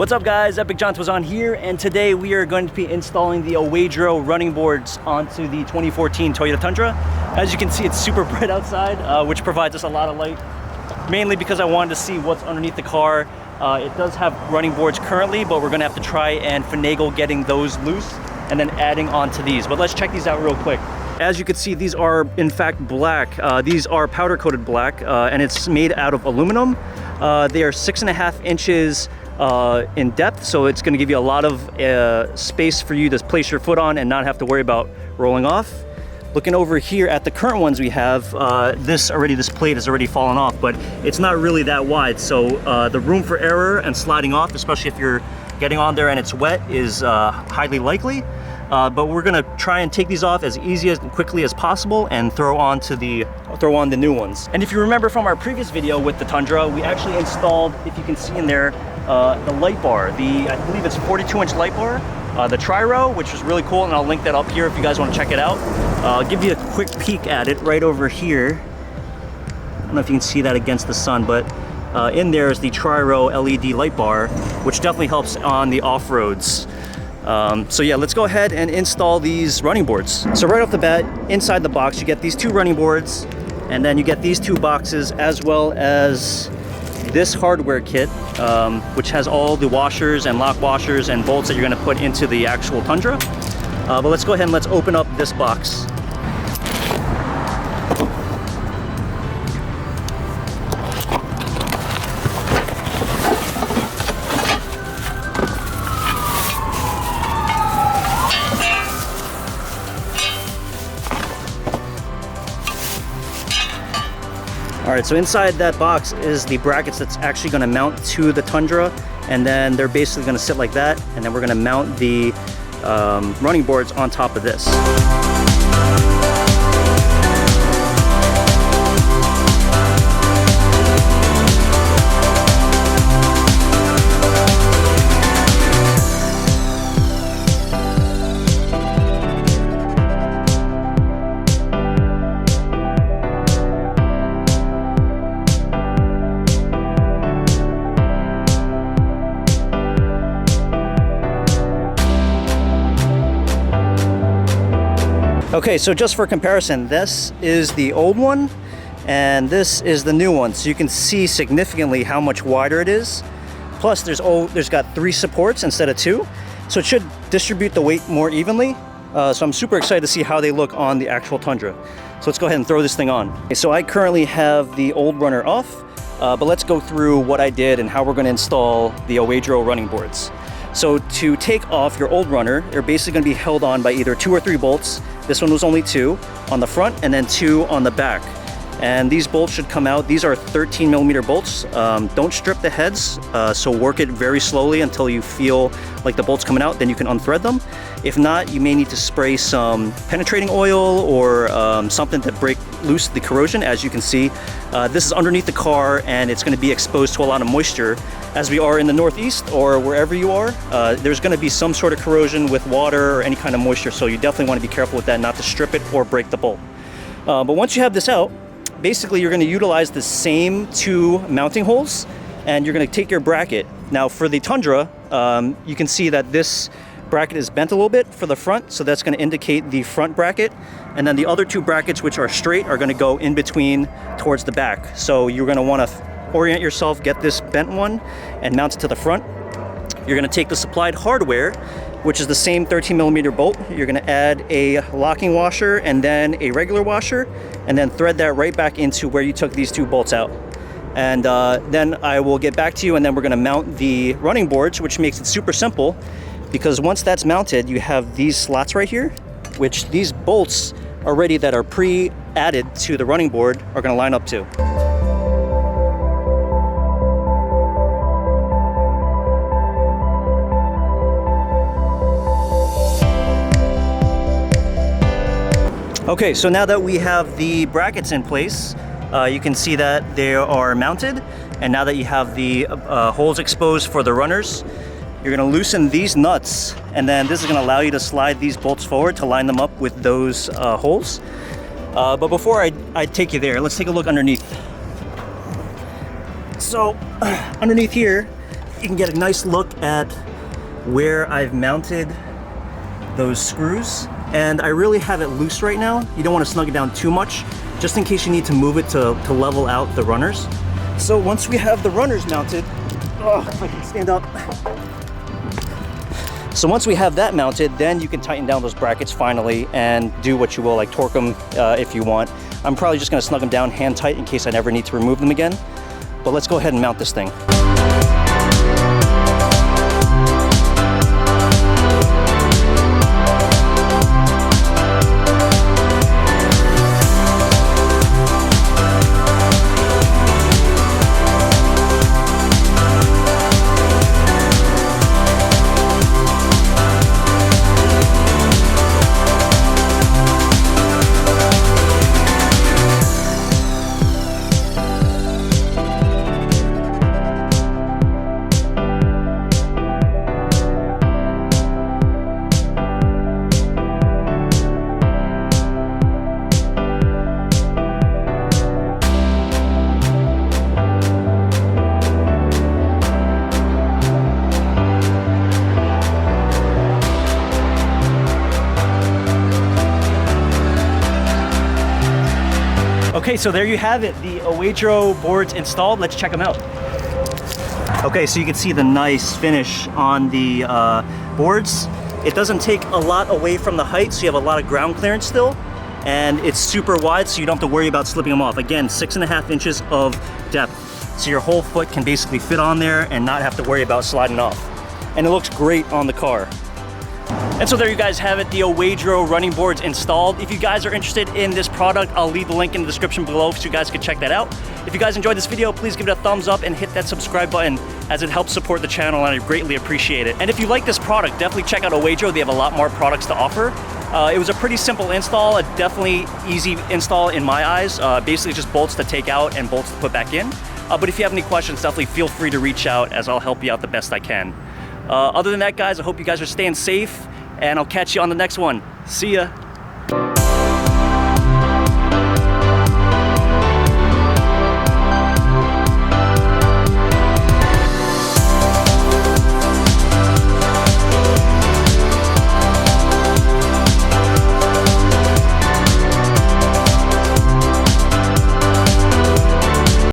What's up guys, EPICJONTUAZON here, and today we are going to be installing the OEDRO running boards onto the 2014 Toyota Tundra. As you can see, it's super bright outside, which provides us a lot of light, mainly because I wanted to see what's underneath the car. It does have running boards currently, but we're going to have to try and finagle getting those loose and then adding onto these. But let's check these out real quick. As you can see, these are in fact black. These are powder coated black, and it's made out of aluminum. They are 6.5 inches in depth, so it's going to give you a lot of space for you to place your foot on and not have to worry about rolling off. Looking over here at the current ones we have, this plate has already fallen off, but it's not really that wide, so the room for error and sliding off, especially if you're getting on there and it's wet, is highly likely. But we're gonna try and take these off as easy and quickly as possible and throw on the new ones. And if you remember from our previous video with the Tundra, we actually installed, if you can see in there, the light bar, I believe it's 42-inch light bar, the tri-row, which is really cool, and I'll link that up here if you guys want to check it out. I'll give you a quick peek at it right over here. I don't know if you can see that against the sun, but in there is the tri-row LED light bar, which definitely helps on the off-roads. So yeah, let's go ahead and install these running boards. So right off the bat, inside the box, you get these two running boards, and then you get these two boxes, as well as this hardware kit, which has all the washers and lock washers and bolts that you're going to put into the actual Tundra. But let's go ahead and let's open up this box. All right, so inside that box is the brackets that's actually going to mount to the Tundra, and then they're basically going to sit like that, and then we're going to mount the running boards on top of this. Okay, so just for comparison, this is the old one and this is the new one. So you can see significantly how much wider it is. Plus there's got 3 supports instead of 2. So it should distribute the weight more evenly. So I'm super excited to see how they look on the actual Tundra. So let's go ahead and throw this thing on. Okay, so I currently have the old runner off, but let's go through what I did and how we're gonna install the OEDRO running boards. So to take off your old runner, they're basically going to be held on by either 2 or 3 bolts. This one was only 2 on the front and then 2 on the back. And these bolts should come out. These are 13mm bolts. Don't strip the heads, so work it very slowly until you feel like the bolt's coming out, then you can unthread them. If not, you may need to spray some penetrating oil or something to break loose the corrosion. As you can see, this is underneath the car and it's going to be exposed to a lot of moisture. As we are in the Northeast or wherever you are, there's going to be some sort of corrosion with water or any kind of moisture, so you definitely want to be careful with that, not to strip it or break the bolt. But once you have this out, basically you're going to utilize the same 2 mounting holes, and you're going to take your bracket. Now for the Tundra, you can see that this bracket is bent a little bit for the front, so that's going to indicate the front bracket, and then the other 2 brackets, which are straight, are going to go in between towards the back. So you're going to want to orient yourself, get this bent one and mount it to the front. You're going to take the supplied hardware, which is the same 13mm bolt. You're going to add a locking washer and then a regular washer, and then thread that right back into where you took these 2 bolts out. And then I will get back to you, and then we're going to mount the running boards, which makes it super simple, because once that's mounted, you have these slots right here, which these bolts already that are pre-added to the running board are going to line up to. Okay, so now that we have the brackets in place, you can see that they are mounted, and now that you have the holes exposed for the runners, you're going to loosen these nuts, and then this is going to allow you to slide these bolts forward to line them up with those holes. But before I take you there, let's take a look underneath. So underneath here, you can get a nice look at where I've mounted those screws. And I really have it loose right now. You don't want to snug it down too much, just in case you need to move it to level out the runners. So once we have the runners mounted, if I can stand up. So once we have that mounted, then you can tighten down those brackets finally and do what you will, like torque them if you want. I'm probably just gonna snug them down hand tight in case I never need to remove them again. But let's go ahead and mount this thing. Okay, so there you have it, the OEDRO boards installed. Let's check them out. Okay, so you can see the nice finish on the boards. It doesn't take a lot away from the height, so you have a lot of ground clearance still, and it's super wide, so you don't have to worry about slipping them off. Again, 6.5 inches of depth, so your whole foot can basically fit on there and not have to worry about sliding off. And it looks great on the car. And so there you guys have it, the OEDRO running boards installed. If you guys are interested in this product, I'll leave the link in the description below so you guys can check that out. If you guys enjoyed this video, please give it a thumbs up and hit that subscribe button, as it helps support the channel and I greatly appreciate it. And if you like this product, definitely check out OEDRO. They have a lot more products to offer. It was a pretty simple install, a definitely easy install in my eyes. Basically just bolts to take out and bolts to put back in. But if you have any questions, definitely feel free to reach out, as I'll help you out the best I can. Other than that, guys, I hope you guys are staying safe, and I'll catch you on the next one. See ya.